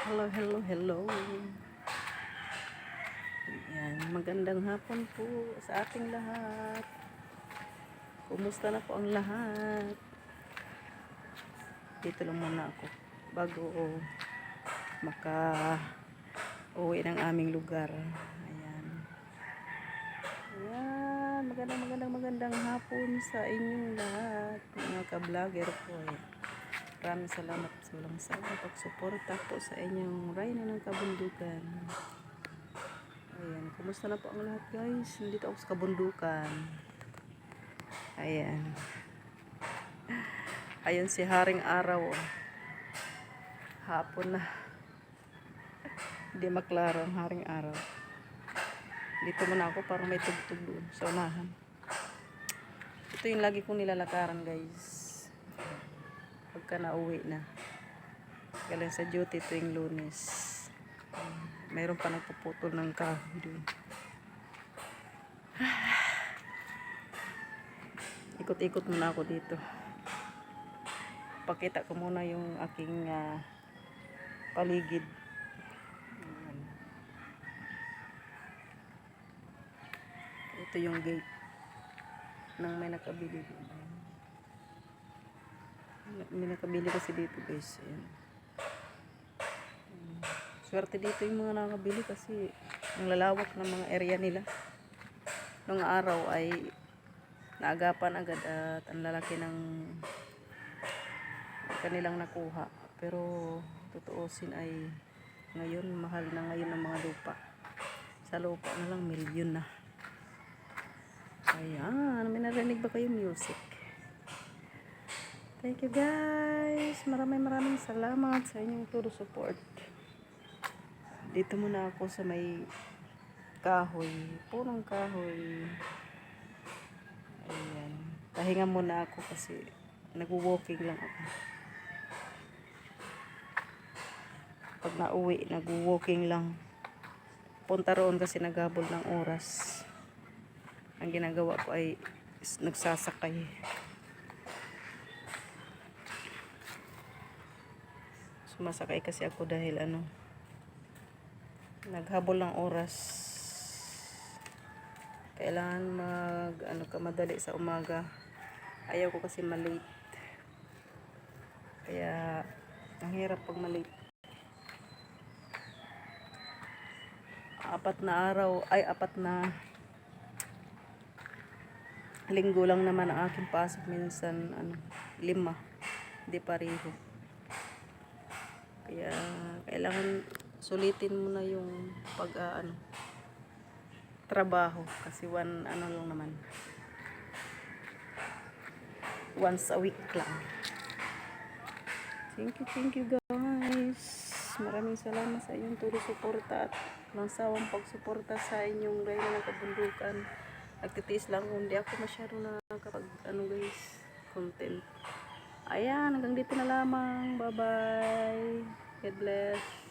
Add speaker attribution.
Speaker 1: Hello, hello, hello. Yan, magandang hapon po sa ating lahat. Kumusta na po ang lahat? Dito lang muna ako bago maka-uwi ng aming lugar. Ayan. Ayan, magandang hapon sa inyong lahat, mga ka-vlogger po. Maraming salamat sa walang sawang pagsuporta po sa inyong Reyna ng Kabundukan. Ayan, kumusta na po ang lahat guys? Nandito ako sa kabundukan. Ayan. Ayan si Haring Araw. Hapon na. Hindi maklaro ang Haring Araw. Dito muna ako para may tugtog doon sa unahan. Ito yung lagi kong nilalakaran guys. Pagka nauwi na. Galing sa duty tuwing Lunes. Mayroon pa nagpuputol ng kahoy doon. Ikot-ikot muna ako dito. Pakita ko muna yung aking paligid. Ito yung gate nang may nakabili dito. May nakabili kasi dito guys. Ayan. Swerte dito yung mga nakabili kasi ang lalawak ng mga area nila. Nung araw ay naagapan agad at ang lalaki ng kanilang nakuha. Pero tutuusin ay ngayon mahal na ngayon ang mga lupa. Sa lupa na lang milyon na. Ayan, may narinig ba kayo music? Thank you guys. Maraming salamat sa inyong todo support. Dito muna ako sa may kahoy, punong kahoy. Ayan. Pahinga muna ako kasi nag-walking lang ako. Pag nauwi, nag-walking lang. Punta roon kasi naghabol ng oras. Ang ginagawa ko ay nagsasakay. Sumasakay kasi ako dahil naghabol ng oras. Kailangan madali sa umaga. Ayaw ko kasi malate. Kaya ang hirap pag malate. 4 na linggo lang naman ang aking pasok, minsan 5, hindi pareho. Kaya kailangan sulitin mo na yung trabaho kasi lang naman, once a week lang. Thank you guys. Maraming salamat sa inyong todo suporta at ng sawang pagsuporta sa inyong Reyna ng Kabundukan. Nagtitiis lang kung hindi ako masyado nakakapag guys, content. Ayan, hanggang dito na lamang. Bye bye. God bless.